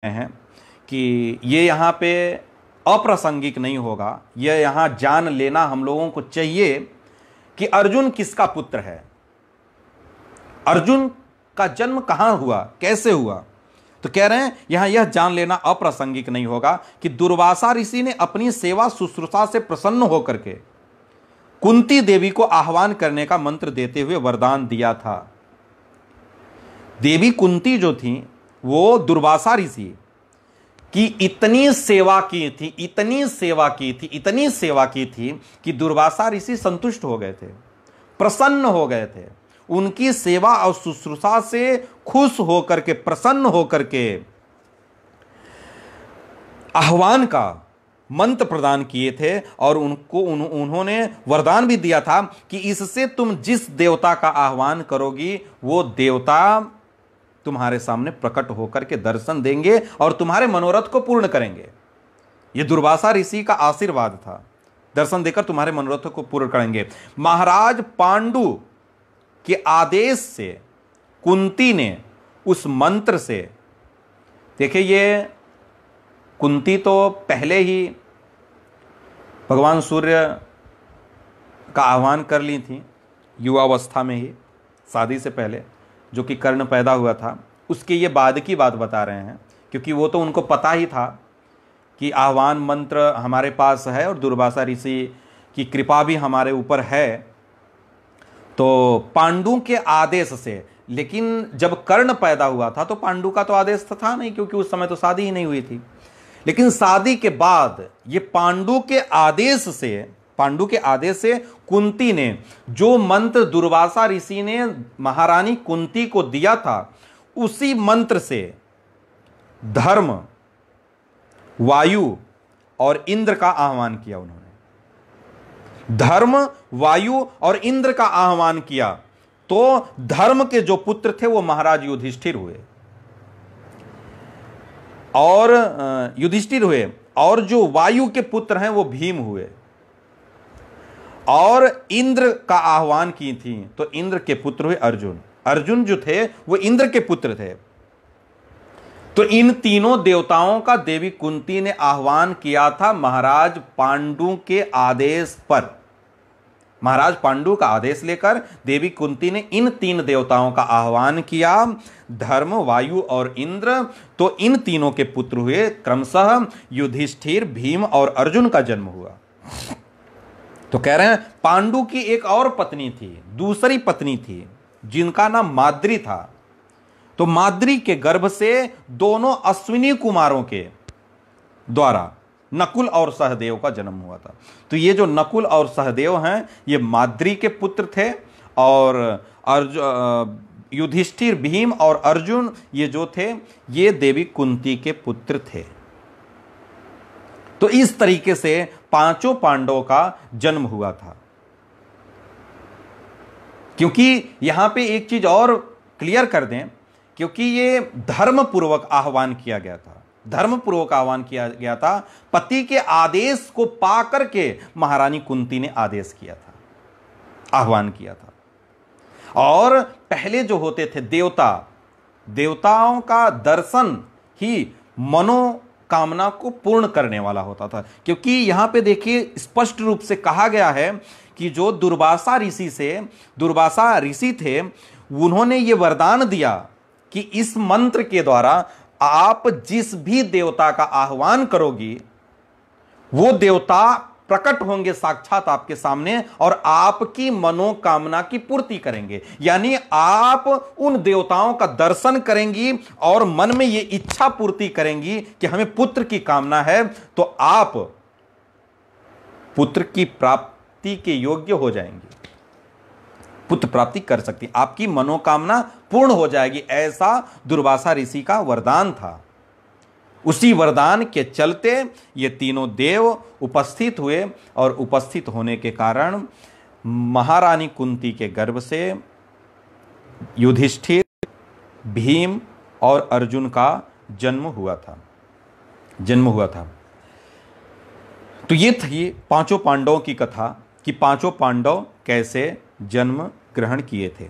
हैं कि ये यहाँ पे अप्रासंगिक नहीं होगा, यह यहाँ जान लेना हम लोगों को चाहिए कि अर्जुन किसका पुत्र है, अर्जुन का जन्म कहां हुआ, कैसे हुआ। तो कह रहे हैं यहां यह जान लेना अप्रासंगिक नहीं होगा कि दुर्वासा ऋषि ने अपनी सेवा शुश्रूषा से प्रसन्न होकर के कुंती देवी को आह्वान करने का मंत्र देते हुए वरदान दिया था। देवी कुंती जो थी वो दुर्वासा ऋषि की इतनी सेवा की थी, इतनी सेवा की थी, इतनी सेवा की थी कि दुर्वासा ऋषि संतुष्ट हो गए थे, प्रसन्न हो गए थे। उनकी सेवा और शुश्रूषा से खुश होकर के, प्रसन्न होकर के आह्वान का मंत्र प्रदान किए थे और उन्होंने वरदान भी दिया था कि इससे तुम जिस देवता का आह्वान करोगी वो देवता तुम्हारे सामने प्रकट होकर के दर्शन देंगे और तुम्हारे मनोरथ को पूर्ण करेंगे। यह दुर्वासा ऋषि का आशीर्वाद था, दर्शन देकर तुम्हारे मनोरथ को पूर्ण करेंगे। महाराज पांडु के आदेश से कुंती ने उस मंत्र से, देखिए ये कुंती तो पहले ही भगवान सूर्य का आह्वान कर ली थी युवावस्था में ही, शादी से पहले, जो कि कर्ण पैदा हुआ था। उसके ये बाद की बात बता रहे हैं क्योंकि वो तो उनको पता ही था कि आह्वान मंत्र हमारे पास है और दुर्वासा ऋषि की कृपा भी हमारे ऊपर है। तो पांडु के आदेश से, लेकिन जब कर्ण पैदा हुआ था तो पांडु का तो आदेश था नहीं क्योंकि उस समय तो शादी ही नहीं हुई थी। लेकिन शादी के बाद ये पांडु के आदेश से कुंती ने जो मंत्र दुर्वासा ऋषि ने महारानी कुंती को दिया था, उसी मंत्र से धर्म, वायु और इंद्र का आह्वान किया। उन्होंने धर्म, वायु और इंद्र का आह्वान किया तो धर्म के जो पुत्र थे वो महाराज युधिष्ठिर हुए और जो वायु के पुत्र हैं वो भीम हुए। और इंद्र का आह्वान की थी तो इंद्र के पुत्र हुए अर्जुन। अर्जुन जो थे वो इंद्र के पुत्र थे। तो इन तीनों देवताओं का देवी कुंती ने आह्वान किया था महाराज पांडु के आदेश पर। महाराज पांडु का आदेश लेकर देवी कुंती ने इन तीन देवताओं का आह्वान किया, धर्म, वायु और इंद्र। तो इन तीनों के पुत्र हुए क्रमशः युधिष्ठिर, भीम और अर्जुन का जन्म हुआ। तो कह रहे हैं पांडु की एक और पत्नी थी, दूसरी पत्नी थी जिनका नाम माद्री था। तो माद्री के गर्भ से दोनों अश्विनी कुमारों के द्वारा नकुल और सहदेव का जन्म हुआ था। तो ये जो नकुल और सहदेव हैं ये माद्री के पुत्र थे और युधिष्ठिर, भीम और अर्जुन ये जो थे ये देवी कुंती के पुत्र थे। तो इस तरीके से पांचों पांडवों का जन्म हुआ था। क्योंकि यहां पे एक चीज और क्लियर कर दें, क्योंकि ये धर्मपूर्वक आह्वान किया गया था, धर्मपूर्वक आह्वान किया गया था। पति के आदेश को पा करके महारानी कुंती ने आदेश किया था, आह्वान किया था। और पहले जो होते थे देवता, देवताओं का दर्शन ही मनोकामना को पूर्ण करने वाला होता था। क्योंकि यहां पे देखिए स्पष्ट रूप से कहा गया है कि जो दुर्वासा ऋषि थे, उन्होंने ये वरदान दिया कि इस मंत्र के द्वारा आप जिस भी देवता का आह्वान करोगी वो देवता प्रकट होंगे साक्षात आपके सामने और आपकी मनोकामना की पूर्ति करेंगे। यानी आप उन देवताओं का दर्शन करेंगी और मन में ये इच्छा पूर्ति करेंगी कि हमें पुत्र की कामना है, तो आप पुत्र की प्राप्ति के योग्य हो जाएंगे, पुत्र प्राप्ति कर सकती, आपकी मनोकामना पूर्ण हो जाएगी। ऐसा दुर्वासा ऋषि का वरदान था। उसी वरदान के चलते ये तीनों देव उपस्थित हुए और उपस्थित होने के कारण महारानी कुंती के गर्भ से युधिष्ठिर, भीम और अर्जुन का जन्म हुआ था। तो ये थी पांचों पांडवों की कथा कि पांचों पांडव कैसे जन्म ग्रहण किए थे।